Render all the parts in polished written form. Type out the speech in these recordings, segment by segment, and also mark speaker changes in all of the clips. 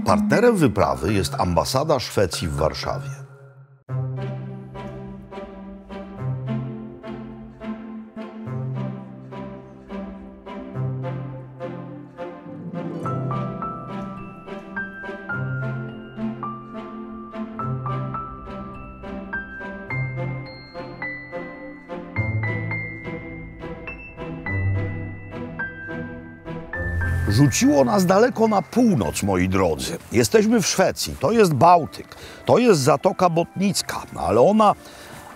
Speaker 1: Partnerem wyprawy jest ambasada Szwecji w Warszawie. Rzuciło nas daleko na północ, moi drodzy. Jesteśmy w Szwecji, to jest Bałtyk, to jest Zatoka Botnicka, ale ona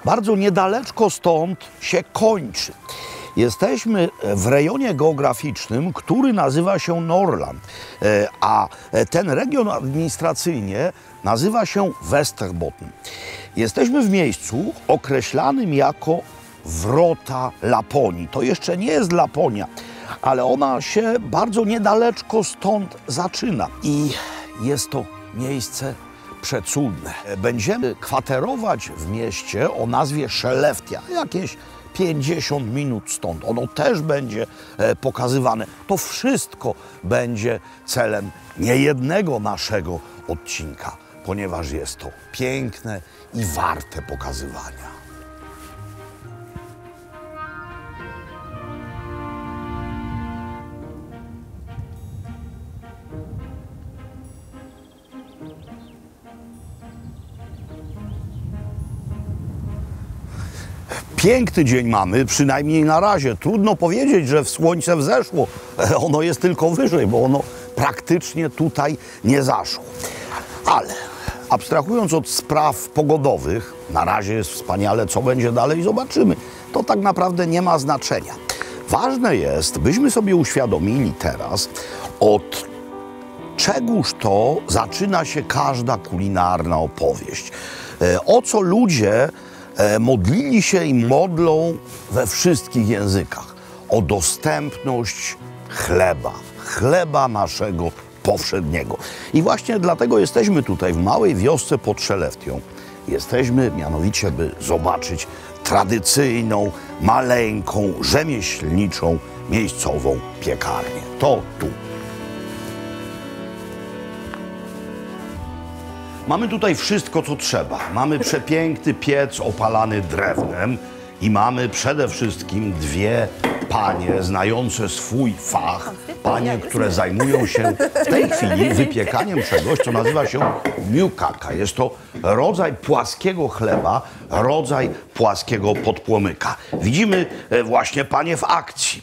Speaker 1: bardzo niedaleko stąd się kończy. Jesteśmy w rejonie geograficznym, który nazywa się Norrland, a ten region administracyjnie nazywa się Västerbotten. Jesteśmy w miejscu określanym jako Wrota Laponii. To jeszcze nie jest Laponia, ale ona się bardzo niedaleko stąd zaczyna i jest to miejsce przecudne. Będziemy kwaterować w mieście o nazwie Skellefteå, jakieś 50 minut stąd. Ono też będzie pokazywane. To wszystko będzie celem niejednego naszego odcinka, ponieważ jest to piękne i warte pokazywania. Piękny dzień mamy, przynajmniej na razie. Trudno powiedzieć, że słońce wzeszło. Ono jest tylko wyżej, bo ono praktycznie tutaj nie zaszło. Ale abstrahując od spraw pogodowych, na razie jest wspaniale, co będzie dalej, zobaczymy. To tak naprawdę nie ma znaczenia. Ważne jest, byśmy sobie uświadomili teraz, od czegóż to zaczyna się każda kulinarna opowieść. O co ludzie modlili się i modlą we wszystkich językach. O dostępność chleba naszego powszedniego. I właśnie dlatego jesteśmy tutaj w małej wiosce pod Skellefteå. Jesteśmy mianowicie, by zobaczyć tradycyjną, maleńką, rzemieślniczą, miejscową piekarnię. To tu. Mamy tutaj wszystko, co trzeba. Mamy przepiękny piec opalany drewnem i mamy przede wszystkim dwie panie znające swój fach. Panie, które zajmują się w tej chwili wypiekaniem czegoś, co nazywa się mukaka. Jest to rodzaj płaskiego chleba, rodzaj płaskiego podpłomyka. Widzimy właśnie panie w akcji.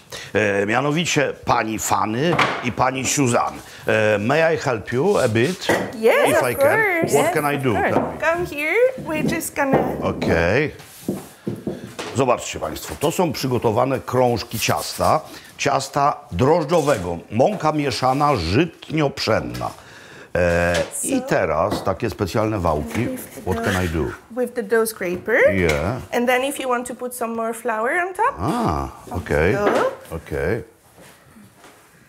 Speaker 1: Mianowicie pani Fanny i pani Suzanne. May I help you a bit?
Speaker 2: Yes,
Speaker 1: if
Speaker 2: of
Speaker 1: I can.
Speaker 2: course.
Speaker 1: What can I do?
Speaker 2: Come here. We're just gonna...
Speaker 1: Okej. Zobaczcie państwo, to są przygotowane krążki ciasta drożdżowego, mąka mieszana żytnio-pszenna. I teraz takie specjalne wałki. What can I do?
Speaker 2: With the dough scraper.
Speaker 1: Yeah.
Speaker 2: And then if you want to put some more flour on top.
Speaker 1: Ah, okay.
Speaker 2: Go.
Speaker 1: Okay.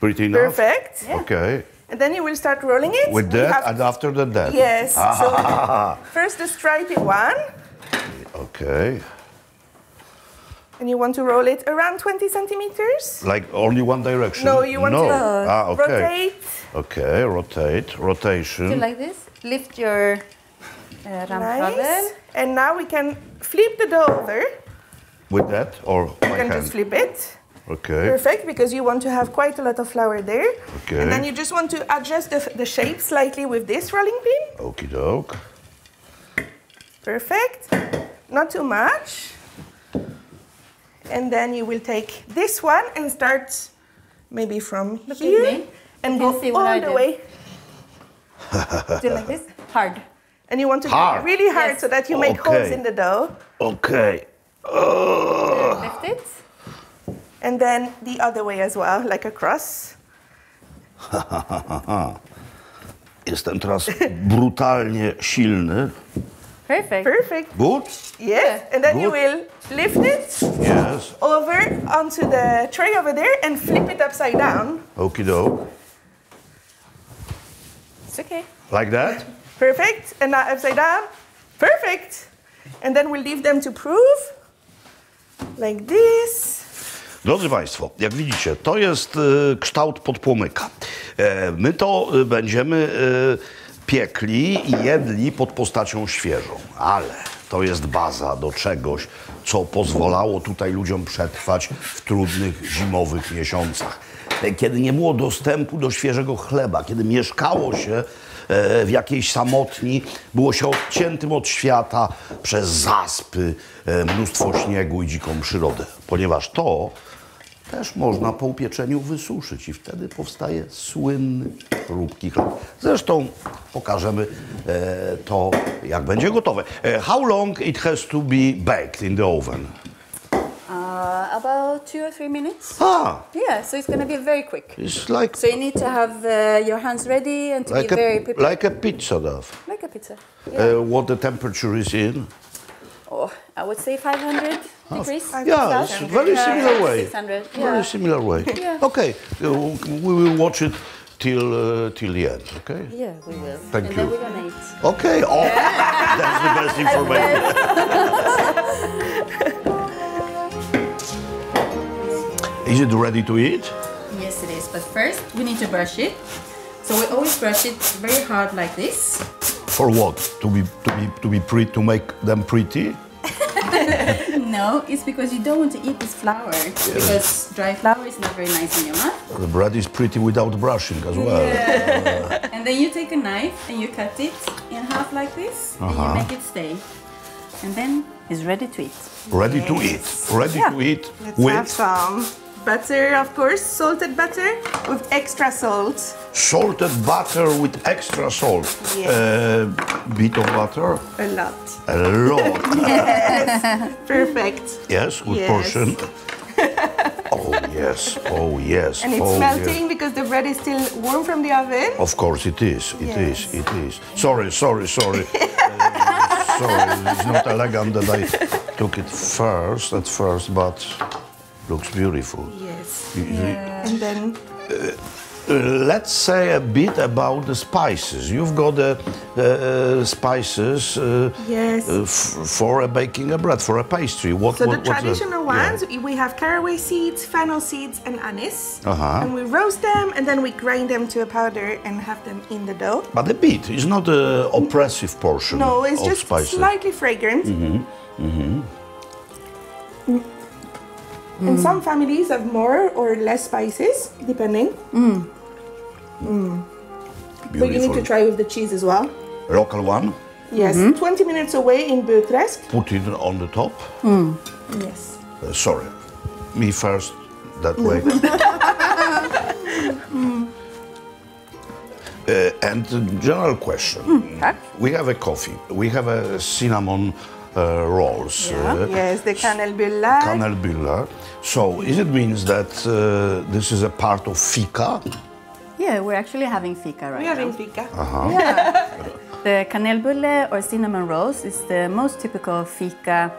Speaker 1: Pretty enough?
Speaker 2: Perfect. Yeah.
Speaker 1: Okay.
Speaker 2: And then you will start rolling it.
Speaker 1: With that and after that?
Speaker 2: Yes. So first the stripy one.
Speaker 1: Okay.
Speaker 2: And you want to roll it around 20 centimeters.
Speaker 1: Like only one direction?
Speaker 2: No, you want to
Speaker 1: okay.
Speaker 2: rotate.
Speaker 1: Okay, rotation.
Speaker 3: Do you like this? Lift your ramshavel.
Speaker 2: Nice. And now we can flip the dough over.
Speaker 1: With that or
Speaker 2: You can just flip it.
Speaker 1: Okay.
Speaker 2: Perfect, because you want to have quite a lot of flour there.
Speaker 1: Okay.
Speaker 2: And then you just want to adjust the shape slightly with this rolling pin.
Speaker 1: Okie doke.
Speaker 2: Perfect. Not too much. And then you will take this one and start maybe from here and go all the way.
Speaker 3: Do you like this? Hard.
Speaker 2: And you want to do it really hard so that you make holes in the dough.
Speaker 1: Okay.
Speaker 3: Lift it.
Speaker 2: And then the other way as well, like a cross.
Speaker 1: Jestem teraz brutalnie silny.
Speaker 3: Perfect.
Speaker 2: Perfect.
Speaker 1: Good?
Speaker 2: Yes. And then you will lift it over onto the tray over there and flip it upside down.
Speaker 1: Okie doke.
Speaker 2: It's okay.
Speaker 1: Like that?
Speaker 2: Perfect. And now upside down. Perfect. And then we'll leave them to prove. Like this.
Speaker 1: Drodzy Państwo, jak widzicie, to jest kształt podpłomyka. My to będziemy piekli i jedli pod postacią świeżą, ale to jest baza do czegoś, co pozwalało tutaj ludziom przetrwać w trudnych zimowych miesiącach. Kiedy nie było dostępu do świeżego chleba, kiedy mieszkało się w jakiejś samotni, było się odciętym od świata przez zaspy, mnóstwo śniegu i dziką przyrodę. Ponieważ to też można po upieczeniu wysuszyć i wtedy powstaje słynny chrupki chleb. Zresztą pokażemy to, jak będzie gotowe. How long it has to be baked in the oven?
Speaker 3: About 2 or 3 minutes.
Speaker 1: Ah,
Speaker 3: Yeah, so it's going to be very quick.
Speaker 1: it's like
Speaker 3: So you need to have your hands ready and to be very prepared.
Speaker 1: like a pizza dough.
Speaker 3: Like a pizza. Yeah.
Speaker 1: What the temperature is in?
Speaker 3: Oh, I would say 500 degrees.
Speaker 1: Yeah, it's very similar way.
Speaker 3: 600.
Speaker 1: Very
Speaker 3: Yeah.
Speaker 1: similar way.
Speaker 3: Yeah.
Speaker 1: Okay, we will watch it till the end. Okay.
Speaker 3: Yeah, we will.
Speaker 1: Thank
Speaker 3: and
Speaker 1: you.
Speaker 3: then we're gonna eat.
Speaker 1: Okay. Oh, that's the best information. Is it ready to eat?
Speaker 3: Yes, it is. But first, we need to brush it. So we always brush it very hard like this.
Speaker 1: For what? To be pretty, to make them pretty?
Speaker 3: No, it's because you don't want to eat this flour. Because dry flour is not very nice in your mouth.
Speaker 1: The bread is pretty without brushing as well.
Speaker 3: And then you take a knife and you cut it in half like this. And you make it stay. And then it's ready to eat.
Speaker 1: Ready to eat. Ready
Speaker 3: Yeah.
Speaker 1: to eat
Speaker 2: Let's have
Speaker 1: with
Speaker 2: some butter, of course, salted butter with extra salt.
Speaker 1: salted butter with extra salt.
Speaker 2: Yes.
Speaker 1: Bit of butter.
Speaker 2: A lot.
Speaker 1: A lot.
Speaker 2: Perfect.
Speaker 1: Yes, good
Speaker 2: Yes.
Speaker 1: portion. Oh yes, oh yes,
Speaker 2: And it's
Speaker 1: oh
Speaker 2: melting
Speaker 1: yes.
Speaker 2: because the bread is still warm from the oven.
Speaker 1: Of course it is, it is,
Speaker 2: Yes.
Speaker 1: it is. Sorry. Sorry, it's not elegant that I took it at first, but looks beautiful.
Speaker 2: Yes.
Speaker 1: You-
Speaker 2: And then
Speaker 1: Let's say a bit about the spices. You've got the spices
Speaker 2: Yes.
Speaker 1: for baking a bread, for a pastry.
Speaker 2: So the
Speaker 1: what's that?
Speaker 2: traditional
Speaker 1: Yeah.
Speaker 2: ones, we have caraway seeds, fennel seeds, and anise.
Speaker 1: Uh-huh.
Speaker 2: And we roast them, and then we grind them to a powder and have them in the dough.
Speaker 1: But a bit. It's not an oppressive portion
Speaker 2: No, it's
Speaker 1: of
Speaker 2: just
Speaker 1: spices.
Speaker 2: slightly fragrant. And some families have more or less spices, depending. But you need to try with the cheese as well.
Speaker 1: Local one,
Speaker 2: Yes, 20 minutes away in Bucharest.
Speaker 1: put it on the top.
Speaker 2: Yes.
Speaker 1: Sorry, me first, that way. And general question.
Speaker 3: Tak?
Speaker 1: We have a coffee. We have a cinnamon rolls.
Speaker 2: Yes, the kanelbulla.
Speaker 1: Kanelbulla. So, is it means that this is a part of fika?
Speaker 3: Yeah, we're actually having fika right
Speaker 2: We are
Speaker 3: now.
Speaker 2: in fika.
Speaker 3: The kanelbulle or cinnamon rolls is the most typical fika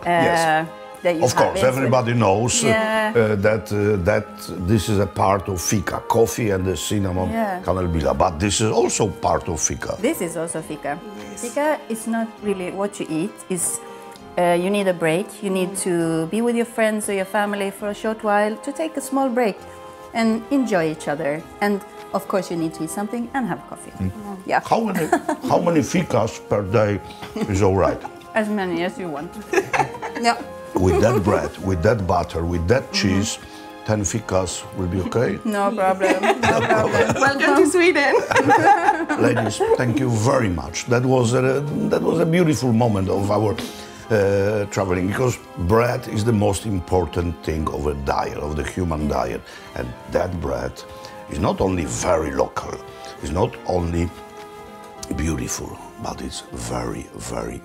Speaker 1: Yes.
Speaker 3: that you
Speaker 1: Of
Speaker 3: have.
Speaker 1: course,
Speaker 3: It's
Speaker 1: everybody knows
Speaker 3: Yeah.
Speaker 1: that this is a part of fika, coffee and the cinnamon
Speaker 3: Yeah.
Speaker 1: kanelbulla. But this is also part of fika.
Speaker 3: This is also fika. Fika is not really what you eat. It's you need a break. You need to be with your friends or your family for a short while to take a small break and enjoy each other. And of course, you need to eat something and have coffee. Yeah,
Speaker 1: How many fikas per day is all right?
Speaker 3: as many as you want. Yeah.
Speaker 1: With that bread, with that butter, with that cheese, 10 fikas will be okay.
Speaker 3: No problem. No problem.
Speaker 2: Welcome to Sweden.
Speaker 1: Ladies, thank you very much. That was a beautiful moment of our traveling, because bread is the most important thing of a diet, of the human diet. And that bread is not only very local, it's not only beautiful, but it's very, very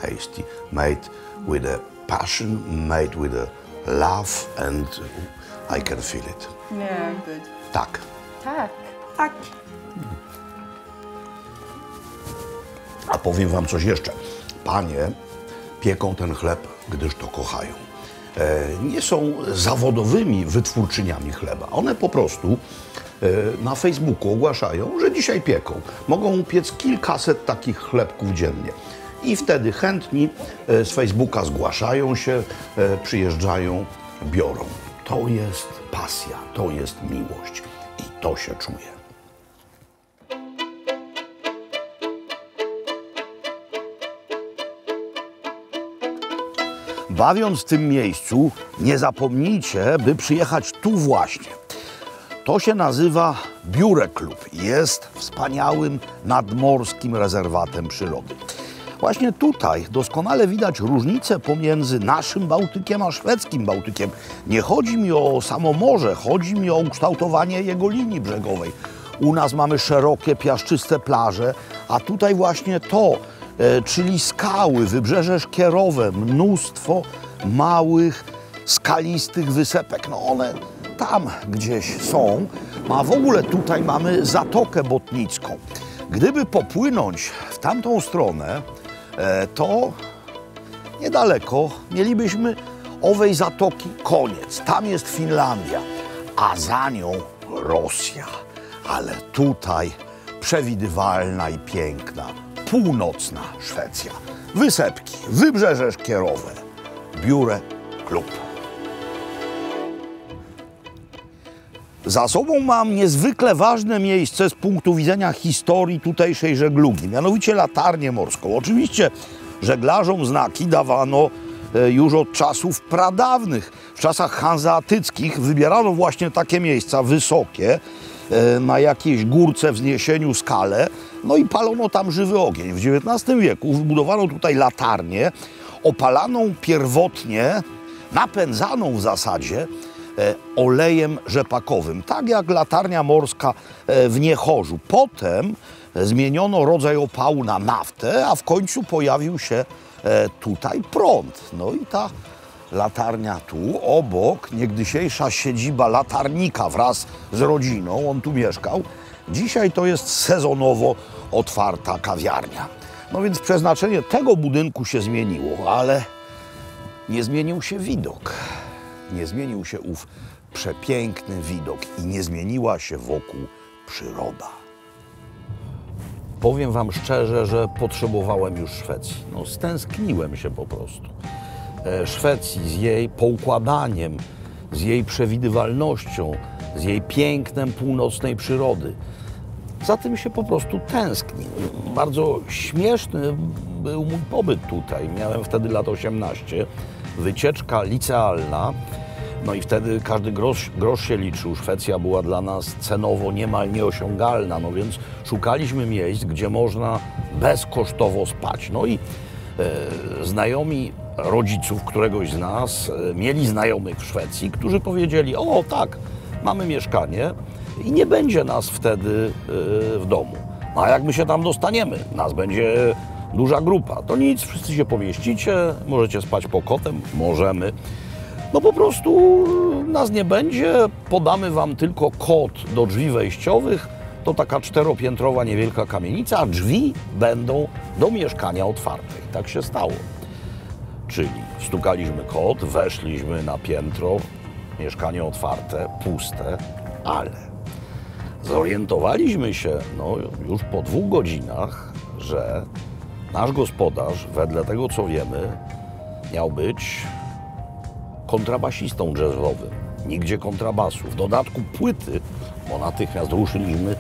Speaker 1: tasty, made with a passion, made with a love, and I can feel it.
Speaker 3: Yeah, good.
Speaker 1: Tak.
Speaker 3: Tak.
Speaker 2: Tak.
Speaker 1: A powiem wam coś jeszcze. Panie pieką ten chleb, gdyż to kochają. Nie są zawodowymi wytwórczyniami chleba. One po prostu na Facebooku ogłaszają, że dzisiaj pieką. Mogą piec kilkaset takich chlebków dziennie. I wtedy chętni z Facebooka zgłaszają się, przyjeżdżają, biorą. To jest pasja, to jest miłość. I to się czuje. Bawiąc w tym miejscu, nie zapomnijcie, by przyjechać tu właśnie. To się nazywa Biure Klub. Jest wspaniałym nadmorskim rezerwatem przyrody. Właśnie tutaj doskonale widać różnicę pomiędzy naszym Bałtykiem a szwedzkim Bałtykiem. Nie chodzi mi o samo morze, chodzi mi o ukształtowanie jego linii brzegowej. U nas mamy szerokie, piaszczyste plaże, a tutaj właśnie to, czyli skały, wybrzeże szkierowe, mnóstwo małych, skalistych wysepek. No one tam gdzieś są, a w ogóle tutaj mamy Zatokę Botnicką. Gdyby popłynąć w tamtą stronę, to niedaleko mielibyśmy owej zatoki koniec. Tam jest Finlandia, a za nią Rosja. Ale tutaj przewidywalna i piękna, północna Szwecja. Wysepki, wybrzeże szkierowe, Biure Klub. Za sobą mam niezwykle ważne miejsce z punktu widzenia historii tutejszej żeglugi, mianowicie latarnię morską. Oczywiście żeglarzom znaki dawano już od czasów pradawnych. W czasach hanzeatyckich wybierano właśnie takie miejsca wysokie, na jakiejś górce, wzniesieniu, skale, no i palono tam żywy ogień. W XIX wieku wybudowano tutaj latarnię opalaną pierwotnie, napędzaną w zasadzie olejem rzepakowym, tak jak latarnia morska w Niechorzu. Potem zmieniono rodzaj opału na naftę, a w końcu pojawił się tutaj prąd. No i ta latarnia tu, obok, niegdysiejsza siedziba latarnika wraz z rodziną, on tu mieszkał. Dzisiaj to jest sezonowo otwarta kawiarnia. No więc przeznaczenie tego budynku się zmieniło, ale nie zmienił się widok. Nie zmienił się ów przepiękny widok i nie zmieniła się wokół przyroda. Powiem wam szczerze, że potrzebowałem już Szwecji. No, stęskniłem się po prostu. Szwecji z jej poukładaniem, z jej przewidywalnością, z jej pięknem północnej przyrody. Za tym się po prostu tęsknię. Bardzo śmieszny był mój pobyt tutaj. Miałem wtedy lat 18. Wycieczka licealna. No i wtedy każdy grosz się liczył. Szwecja była dla nas cenowo niemal nieosiągalna, no więc szukaliśmy miejsc, gdzie można bezkosztowo spać. No i znajomi rodziców któregoś z nas mieli znajomych w Szwecji, którzy powiedzieli: o tak, mamy mieszkanie i nie będzie nas wtedy w domu. No a jak my się tam dostaniemy? Nas będzie duża grupa. To nic, wszyscy się pomieścicie, możecie spać pokotem, możemy. No po prostu nas nie będzie, podamy wam tylko kod do drzwi wejściowych. To taka 4-piętrowa niewielka kamienica, a drzwi będą do mieszkania otwarte. I tak się stało. Czyli stukaliśmy kod, weszliśmy na piętro, mieszkanie otwarte, puste, ale zorientowaliśmy się już po 2 godzinach, że nasz gospodarz, wedle tego co wiemy, miał być kontrabasistą jazzowym. Nigdzie kontrabasu. W dodatku płyty, bo natychmiast ruszyliśmy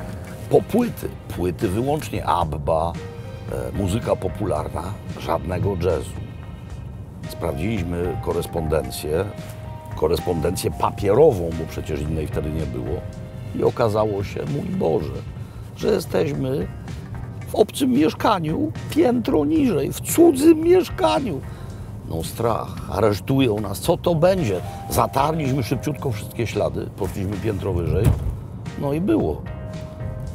Speaker 1: po płyty. Płyty wyłącznie ABBA, muzyka popularna, żadnego jazzu. Sprawdziliśmy korespondencję papierową, bo przecież innej wtedy nie było. I okazało się, mój Boże, że jesteśmy w obcym mieszkaniu, piętro niżej, w cudzym mieszkaniu. No strach, aresztują nas, co to będzie? Zatarliśmy szybciutko wszystkie ślady, poszliśmy piętro wyżej, no i było.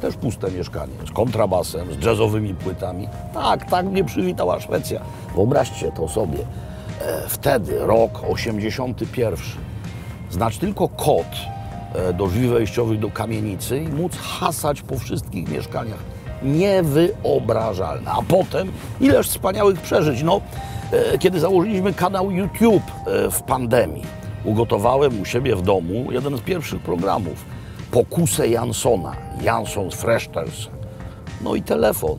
Speaker 1: Też puste mieszkanie, z kontrabasem, z jazzowymi płytami. Tak mnie przywitała Szwecja. Wyobraźcie to sobie. Wtedy, rok 81. Znać tylko kod do drzwi wejściowych do kamienicy i móc hasać po wszystkich mieszkaniach. Niewyobrażalne. A potem ileż wspaniałych przeżyć. No, kiedy założyliśmy kanał YouTube w pandemii, ugotowałem u siebie w domu jeden z pierwszych programów. Pokusę Janssona, Janssons Frestelse. No i telefon.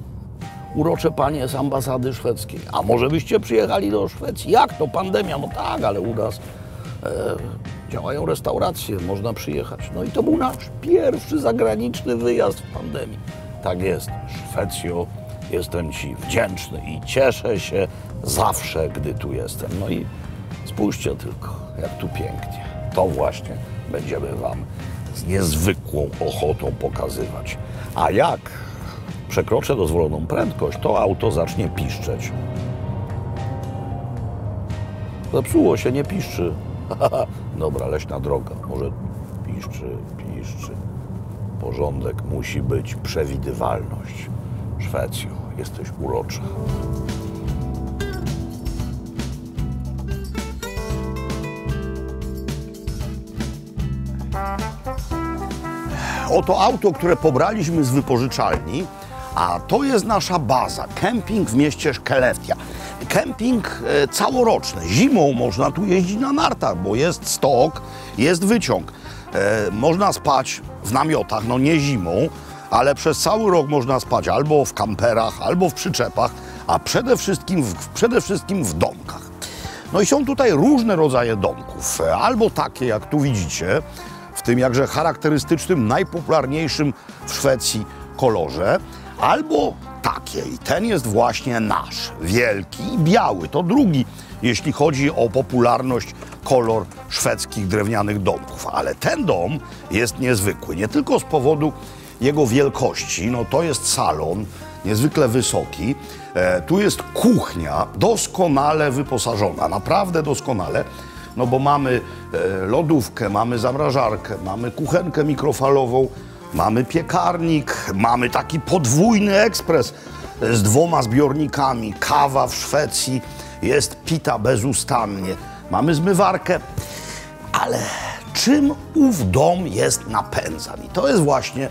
Speaker 1: Urocze panie z ambasady szwedzkiej. A może byście przyjechali do Szwecji? Jak to? Pandemia? No tak, ale u nas działają restauracje, można przyjechać. No i to był nasz pierwszy zagraniczny wyjazd w pandemii. Tak jest, Szwecjo, jestem Ci wdzięczny i cieszę się zawsze, gdy tu jestem. No i spójrzcie tylko, jak tu pięknie. To właśnie będziemy Wam z niezwykłą ochotą pokazywać. A jak przekroczę dozwoloną prędkość, to auto zacznie piszczeć. Zepsuło się, nie piszczy. Dobra, leśna droga. Może piszczy. Porządek musi być, przewidywalność. Szwecjo, jesteś urocza. Oto auto, które pobraliśmy z wypożyczalni, a to jest nasza baza. Kemping w mieście Skellefteå. Kemping całoroczny. Zimą można tu jeździć na nartach, bo jest stok, jest wyciąg. Można spać w namiotach, no nie zimą, ale przez cały rok można spać albo w kamperach, albo w przyczepach, a przede wszystkim w domkach. No i są tutaj różne rodzaje domków. Albo takie, jak tu widzicie, w tym jakże charakterystycznym, najpopularniejszym w Szwecji kolorze, albo takie. I ten jest właśnie nasz, wielki i biały. To drugi, jeśli chodzi o popularność, kolor szwedzkich drewnianych domków. Ale ten dom jest niezwykły, nie tylko z powodu jego wielkości. No to jest salon, niezwykle wysoki. Tu jest kuchnia doskonale wyposażona, naprawdę doskonale. No bo mamy lodówkę, mamy zamrażarkę, mamy kuchenkę mikrofalową, mamy piekarnik, mamy taki podwójny ekspres z 2 zbiornikami. Kawa w Szwecji jest pita bezustannie. Mamy zmywarkę, ale czym ów dom jest napędzany? I to jest właśnie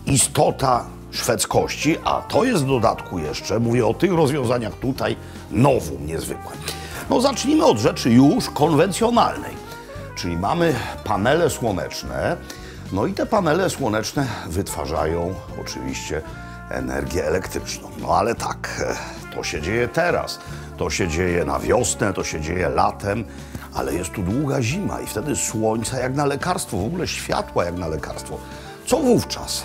Speaker 1: istota szwedzkości, a to jest w dodatku jeszcze, mówię o tych rozwiązaniach tutaj, nowum niezwykłe. No zacznijmy od rzeczy już konwencjonalnej, czyli mamy panele słoneczne, no i te panele słoneczne wytwarzają oczywiście energię elektryczną. No ale tak, to się dzieje teraz, to się dzieje na wiosnę, to się dzieje latem, ale jest tu długa zima i wtedy słońca jak na lekarstwo, w ogóle światła jak na lekarstwo. Co wówczas?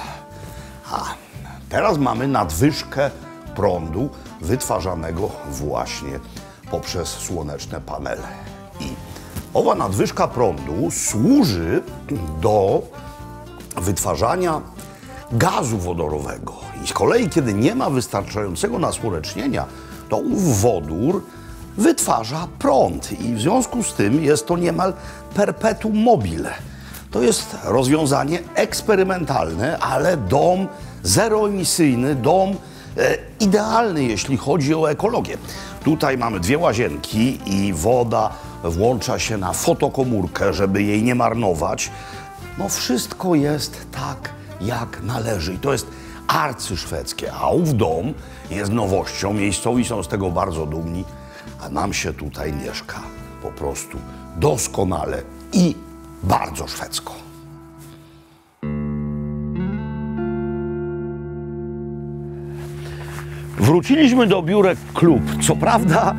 Speaker 1: Teraz mamy nadwyżkę prądu wytwarzanego właśnie poprzez słoneczne panele. I owa nadwyżka prądu służy do wytwarzania gazu wodorowego. I z kolei, kiedy nie ma wystarczającego nasłonecznienia, to ów wodór wytwarza prąd. I w związku z tym jest to niemal perpetuum mobile. To jest rozwiązanie eksperymentalne, ale dom zeroemisyjny, dom idealny, jeśli chodzi o ekologię. Tutaj mamy 2 łazienki i woda włącza się na fotokomórkę, żeby jej nie marnować. No wszystko jest tak, jak należy. I to jest arcyszwedzkie. A ów dom jest nowością. Miejscowi są z tego bardzo dumni, a nam się tutaj mieszka po prostu doskonale i bardzo szwedzko. Wróciliśmy do biurek Klub. Co prawda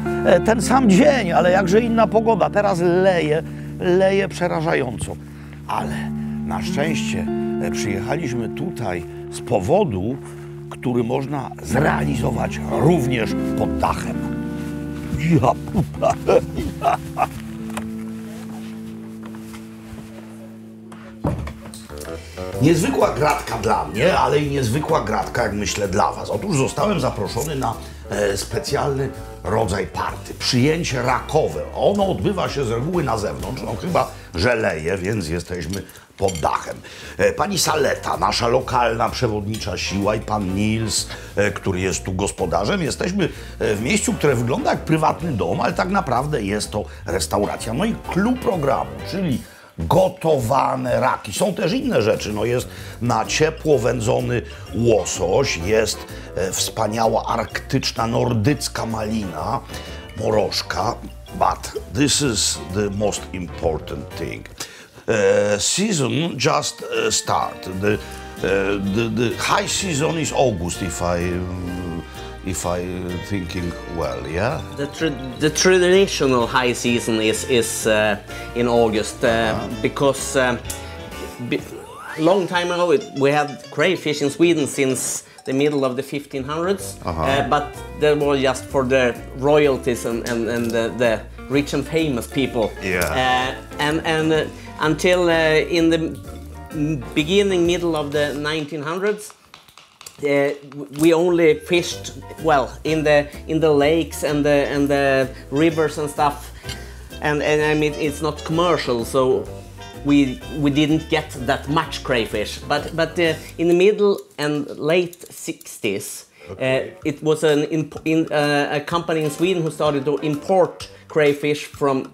Speaker 1: ten sam dzień, ale jakże inna pogoda. Teraz leje przerażająco. Ale na szczęście przyjechaliśmy tutaj z powodu, który można zrealizować również pod dachem. Niezwykła gratka dla mnie, ale i niezwykła gratka, jak myślę, dla Was. Otóż zostałem zaproszony na specjalny rodzaj party. Przyjęcie rakowe. Ono odbywa się z reguły na zewnątrz, no chyba że leje, więc jesteśmy pod dachem. Pani Saleta, nasza lokalna przewodnicza siła, i pan Nils, który jest tu gospodarzem. Jesteśmy w miejscu, które wygląda jak prywatny dom, ale tak naprawdę jest to restauracja. No i clou programu, czyli gotowane raki. Są też inne rzeczy. No jest na ciepło wędzony łosoś, jest wspaniała arktyczna, nordycka malina, morożka. But this is the most important thing. Season just start. The high season is August, if I thinking well, yeah?
Speaker 4: The traditional high season is in August because long time ago we had crayfish in Sweden since the middle of the 1500s, but that was just for the royalties and the rich and famous people.
Speaker 1: Yeah.
Speaker 4: And until in the middle of the 1900s, we only fished in the lakes and the rivers and stuff, and I mean it's not commercial, so we didn't get that much crayfish. But in the middle and late 60s, it was a company in Sweden who started to import crayfish from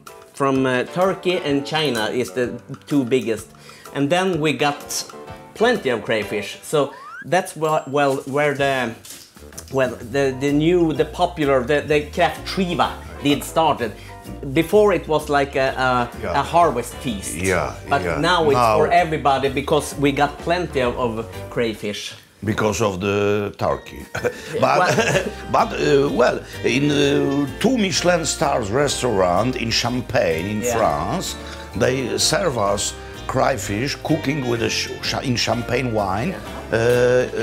Speaker 4: Turkey and China is the two biggest, and then we got plenty of crayfish. So that's where the popular Kraft Triva did started. Before it was like a harvest feast, but now it's for everybody because we got plenty of crayfish.
Speaker 1: Because of the turkey. but in 2 Michelin stars restaurant in Champagne in France, they serve us crayfish cooking with in champagne wine,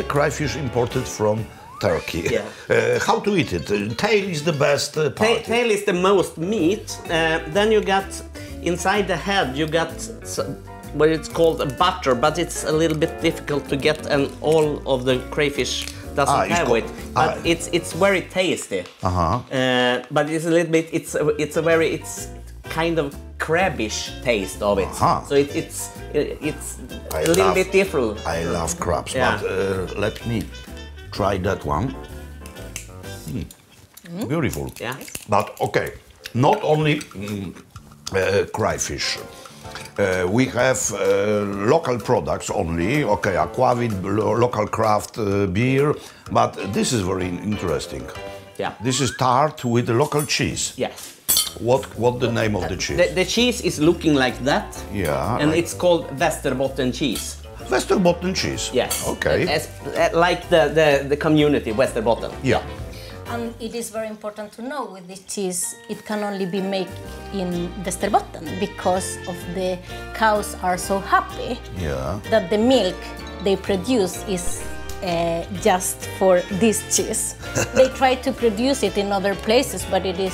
Speaker 1: crayfish imported from Turkey. How to eat it? Tail is the best part.
Speaker 4: Tail is the most meat. Then you got inside the head. You got what it's called a butter, but it's a little bit difficult to get, and all of the crayfish doesn't have it. But it's very tasty. But it's a little bit. It's kind of crabbish taste of it. So it's a little bit different.
Speaker 1: I love crabs, but let me try that one. Beautiful.
Speaker 4: Yeah.
Speaker 1: But okay, not only crayfish. We have local products only. Okay, Aquavit, local craft beer, but this is very interesting.
Speaker 4: Yeah.
Speaker 1: This is tart with the local cheese.
Speaker 4: Yes.
Speaker 1: What the name of the cheese?
Speaker 4: The cheese is looking like that.
Speaker 1: Yeah.
Speaker 4: And it's called Västerbotten cheese.
Speaker 1: Västerbotten cheese.
Speaker 4: Yes.
Speaker 1: Okay.
Speaker 4: Like the community, Västerbotten.
Speaker 1: Yeah.
Speaker 5: And it is very important to know with this cheese, it can only be made in Västerbotten because of the cows are so happy that the milk they produce is just for this cheese. They try to produce it in other places, but it is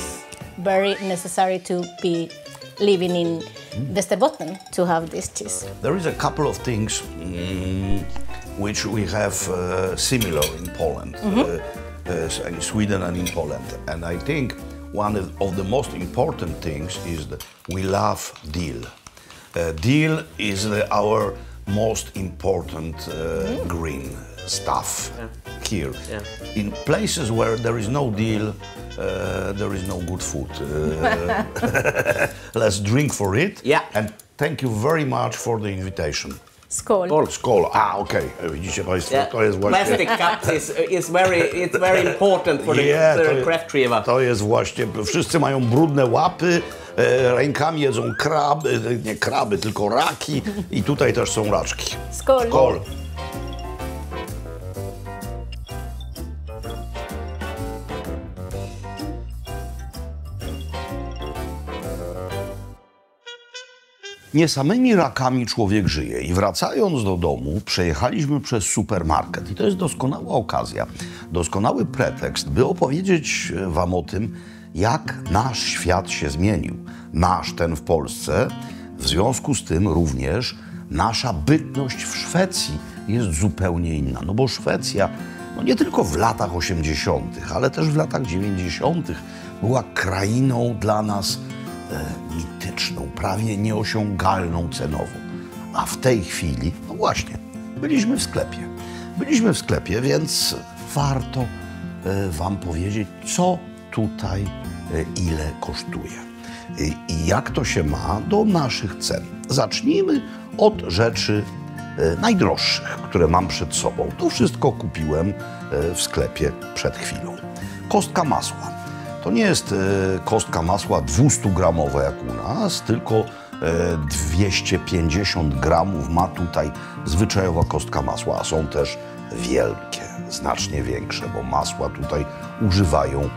Speaker 5: very necessary to be living in Västerbotten to have this cheese.
Speaker 1: There is a couple of things which we have similar in Poland, in Sweden and in Poland. And I think one of the most important things is that we love dill. Dill is our most important green stuff here. In places where there is no dill, there is no good food. Let's drink for it. And thank you very much for the invitation.
Speaker 5: Skål.
Speaker 1: Skål. Okej. Widzicie Państwo, to jest właśnie...
Speaker 4: Plastic cups is very important for the Kraft Triva.
Speaker 1: To jest właśnie, wszyscy mają brudne łapy, rękami jedzą kraby, nie kraby, tylko raki i tutaj też są raczki.
Speaker 5: Skål.
Speaker 1: Skål. Nie samymi rakami człowiek żyje i wracając do domu przejechaliśmy przez supermarket i to jest doskonała okazja, doskonały pretekst, by opowiedzieć wam o tym, jak nasz świat się zmienił, nasz ten w Polsce, w związku z tym również nasza bytność w Szwecji jest zupełnie inna, no bo Szwecja nie tylko w latach 80., ale też w latach 90. była krainą dla nas mityczną, prawie nieosiągalną cenowo. A w tej chwili, no właśnie, byliśmy w sklepie. Byliśmy w sklepie, więc warto wam powiedzieć, co tutaj ile kosztuje. I jak to się ma do naszych cen. Zacznijmy od rzeczy najdroższych, które mam przed sobą. To wszystko kupiłem w sklepie przed chwilą. Kostka masła. To nie jest kostka masła 200-gramowa jak u nas, tylko 250 gramów ma tutaj zwyczajowa kostka masła, a są też wielkie, znacznie większe, bo masła tutaj używają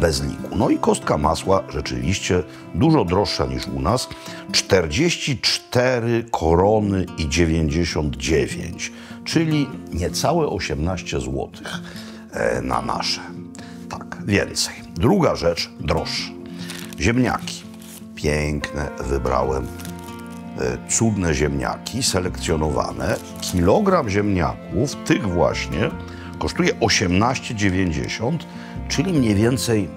Speaker 1: bez liku. No i kostka masła rzeczywiście dużo droższa niż u nas. 44 korony i 99, czyli niecałe 18 zł na nasze. Tak, więcej. Druga rzecz droższa. Ziemniaki. Piękne wybrałem. Cudne ziemniaki, selekcjonowane. Kilogram ziemniaków, tych właśnie, kosztuje 18,90, czyli mniej więcej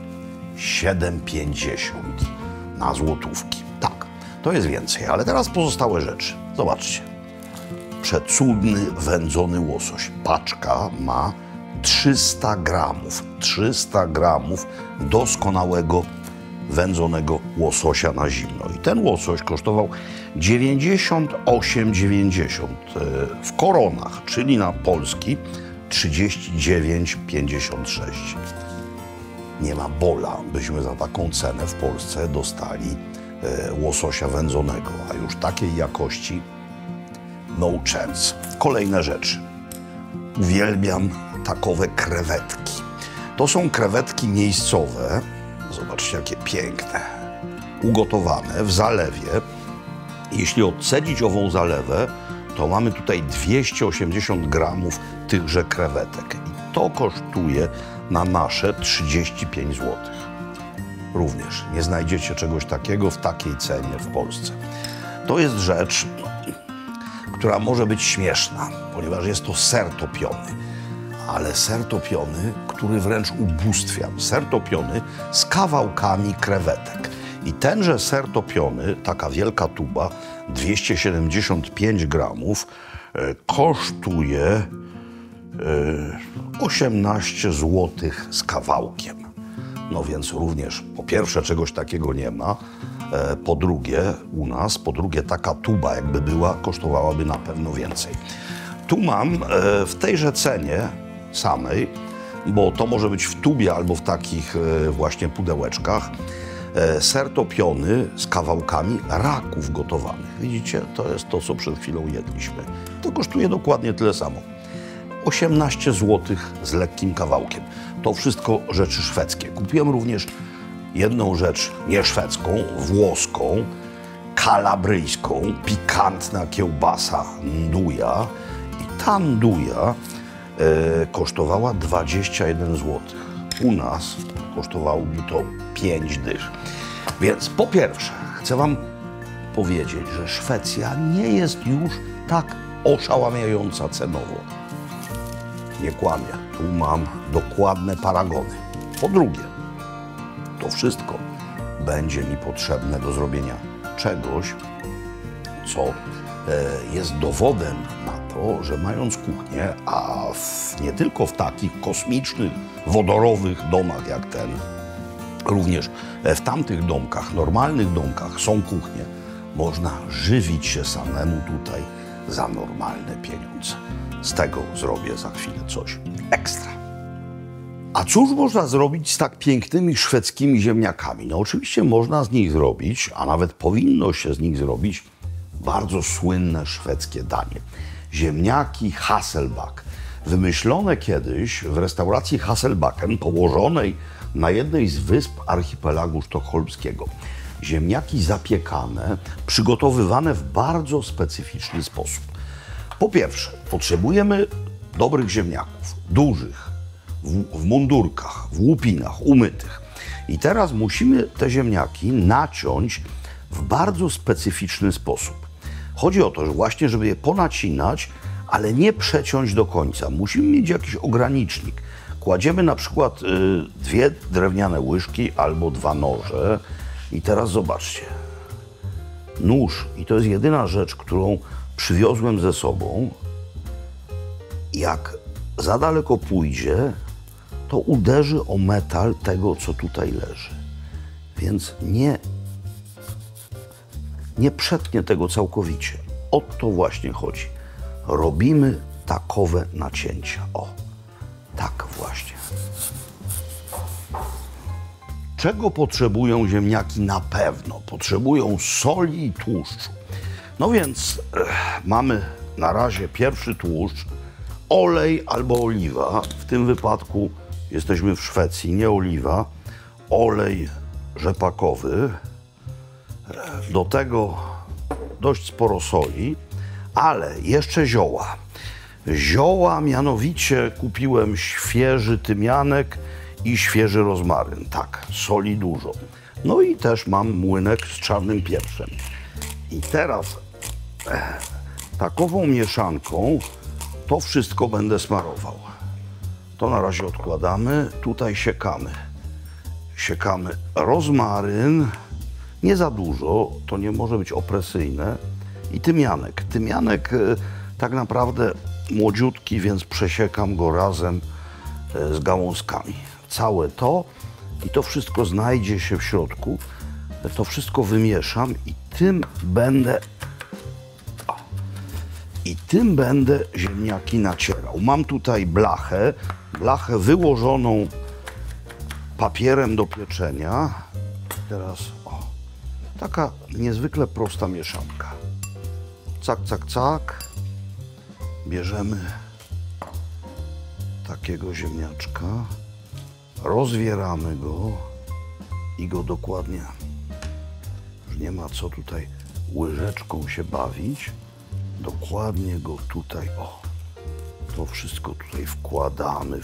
Speaker 1: 7,50 na złotówki. Tak, to jest więcej, ale teraz pozostałe rzeczy. Zobaczcie. Przecudny wędzony łosoś. Paczka ma 300 gramów. 300 gramów doskonałego wędzonego łososia na zimno. I ten łosoś kosztował 98,90 w koronach, czyli na polski 39,56. Nie ma bola, byśmy za taką cenę w Polsce dostali łososia wędzonego, a już takiej jakości no chance. Kolejne rzeczy. Uwielbiam takowe krewetki. To są krewetki miejscowe. Zobaczcie, jakie piękne. Ugotowane w zalewie. Jeśli odcedzić ową zalewę, to mamy tutaj 280 gramów tychże krewetek. I to kosztuje na nasze 35 zł. Również nie znajdziecie czegoś takiego w takiej cenie w Polsce. To jest rzecz, która może być śmieszna, ponieważ jest to ser topiony. Ale ser topiony, który wręcz ubóstwiam. Ser topiony z kawałkami krewetek. I tenże ser topiony, taka wielka tuba, 275 gramów, kosztuje 18 zł z kawałkiem. No więc również, po pierwsze, czegoś takiego nie ma, po drugie, u nas, po drugie, taka tuba, jakby była, kosztowałaby na pewno więcej. Tu mam w tejże cenie samej, bo to może być w tubie albo w takich właśnie pudełeczkach, ser topiony z kawałkami raków gotowanych. Widzicie? To jest to, co przed chwilą jedliśmy. To kosztuje dokładnie tyle samo. 18 zł z lekkim kawałkiem. To wszystko rzeczy szwedzkie. Kupiłem również jedną rzecz nie szwedzką, włoską, kalabryjską, pikantna kiełbasa nduja. I ta nduja kosztowała 21 zł. U nas kosztowałoby to 5 dych. Więc po pierwsze, chcę wam powiedzieć, że Szwecja nie jest już tak oszałamiająca cenowo. Nie kłamię. Tu mam dokładne paragony. Po drugie, to wszystko będzie mi potrzebne do zrobienia czegoś, co jest dowodem na to, że mając kuchnię, a nie tylko w takich kosmicznych, wodorowych domach jak ten, również w tamtych domkach, normalnych domkach są kuchnie, można żywić się samemu tutaj za normalne pieniądze. Z tego zrobię za chwilę coś ekstra. A cóż można zrobić z tak pięknymi szwedzkimi ziemniakami? No oczywiście można z nich zrobić, a nawet powinno się z nich zrobić bardzo słynne szwedzkie danie. Ziemniaki Hasselback. Wymyślone kiedyś w restauracji Hasselbacken, położonej na jednej z wysp archipelagu sztokholmskiego. Ziemniaki zapiekane, przygotowywane w bardzo specyficzny sposób. Po pierwsze, potrzebujemy dobrych ziemniaków, dużych, w mundurkach, w łupinach, umytych. I teraz musimy te ziemniaki naciąć w bardzo specyficzny sposób. Chodzi o to, że właśnie, żeby je ponacinać, ale nie przeciąć do końca. Musimy mieć jakiś ogranicznik. Kładziemy na przykład 2 drewniane łyżki albo 2 noże. I teraz zobaczcie. Nóż, i to jest jedyna rzecz, którą przywiozłem ze sobą. Jak za daleko pójdzie, to uderzy o metal tego, co tutaj leży. Więc nie przetnie tego całkowicie. O to właśnie chodzi. Robimy takowe nacięcia. O, tak właśnie. Czego potrzebują ziemniaki na pewno? Potrzebują soli i tłuszczu. No więc mamy na razie pierwszy tłuszcz olej albo oliwa. W tym wypadku jesteśmy w Szwecji, nie oliwa. Olej rzepakowy. Do tego dość sporo soli, ale jeszcze zioła. Zioła, mianowicie kupiłem świeży tymianek i świeży rozmaryn. Tak, soli dużo. No i też mam młynek z czarnym pieprzem. I teraz takową mieszanką to wszystko będę smarował. To na razie odkładamy, tutaj siekamy. Siekamy rozmaryn, nie za dużo, to nie może być opresyjne. I tymianek. Tymianek tak naprawdę młodziutki, więc przesiekam go razem z gałązkami. Całe to i to wszystko znajdzie się w środku. To wszystko wymieszam i tym będę ziemniaki nacierał. Mam tutaj blachę wyłożoną papierem do pieczenia. Teraz taka niezwykle prosta mieszanka. Cak, cak, cak. Bierzemy takiego ziemniaczka, rozwieramy go i go dokładnie, już nie ma co tutaj łyżeczką się bawić, dokładnie go tutaj, to wszystko tutaj wkładamy,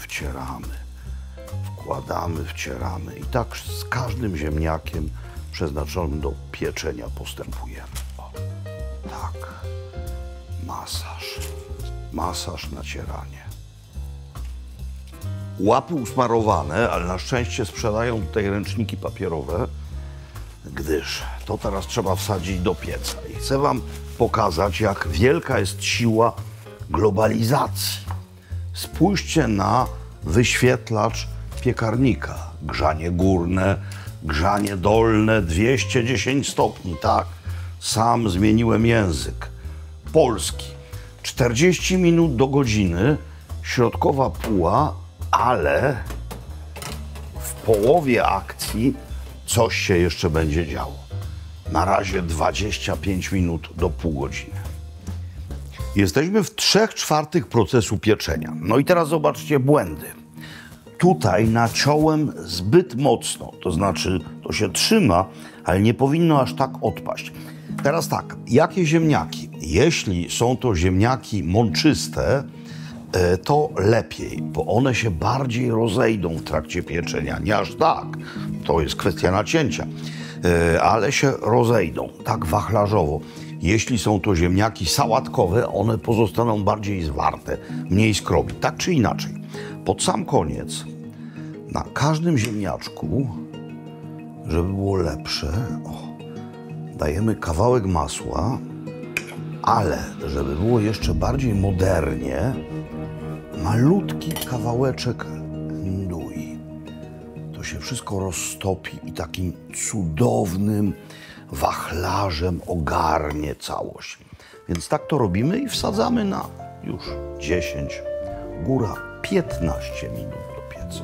Speaker 1: wcieramy i tak z każdym ziemniakiem przeznaczonym do pieczenia postępujemy. Tak, masaż, nacieranie. Łapy usmarowane, ale na szczęście sprzedają tutaj ręczniki papierowe, gdyż to teraz trzeba wsadzić do pieca. I chcę wam pokazać, jak wielka jest siła globalizacji. Spójrzcie na wyświetlacz piekarnika. Grzanie górne, grzanie dolne, 210 stopni, tak. Sam zmieniłem język. Polski. 40 minut do godziny, środkowa póła, ale w połowie akcji coś się jeszcze będzie działo. Na razie 25 minut do pół godziny. Jesteśmy w 3/4 procesu pieczenia. No i teraz zobaczcie błędy. Tutaj naciąłem zbyt mocno, to znaczy to się trzyma, ale nie powinno aż tak odpaść. Teraz tak, jakie ziemniaki? Jeśli są to ziemniaki mączyste, to lepiej, bo one się bardziej rozejdą w trakcie pieczenia. Nie aż tak, to jest kwestia nacięcia, ale się rozejdą, tak wachlarzowo. Jeśli są to ziemniaki sałatkowe, one pozostaną bardziej zwarte, mniej skrobi. Tak czy inaczej, pod sam koniec, na każdym ziemniaczku, żeby było lepsze, dajemy kawałek masła, ale żeby było jeszcze bardziej modernie, malutki kawałeczek ndui. To się wszystko roztopi i takim cudownym wachlarzem ogarnie całość. Więc tak to robimy i wsadzamy na już 10, góra 15 minut do pieca.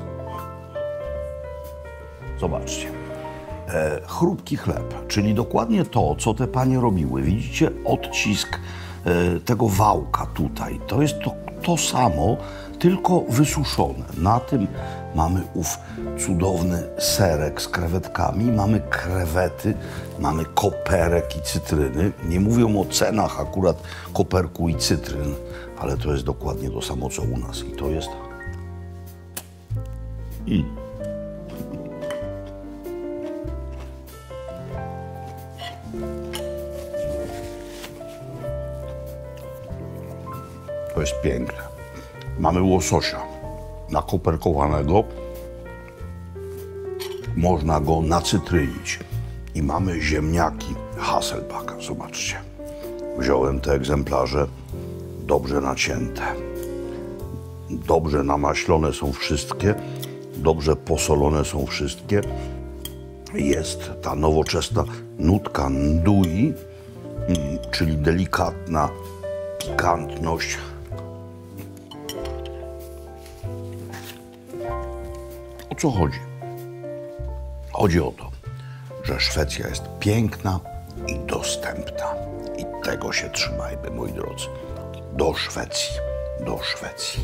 Speaker 1: Zobaczcie. Chrupki chleb, czyli dokładnie to, co te panie robiły. Widzicie odcisk tego wałka tutaj. To jest to samo, tylko wysuszone. Na tym mamy ów cudowny serek z krewetkami, mamy krewety, mamy koperek i cytryny. Nie mówią o cenach akurat koperku i cytryn, ale to jest dokładnie to samo, co u nas. I to jest... To jest piękne. Mamy łososia nakoperkowanego. Można go nacytrynić. I mamy ziemniaki Hasselback. Zobaczcie. Wziąłem te egzemplarze dobrze nacięte. Dobrze namaślone są wszystkie. Dobrze posolone są wszystkie. Jest ta nowoczesna nutka ndui, czyli delikatna pikantność. O co chodzi? Chodzi o to, że Szwecja jest piękna i dostępna. I tego się trzymajmy, moi drodzy. Do Szwecji. do Szwecji.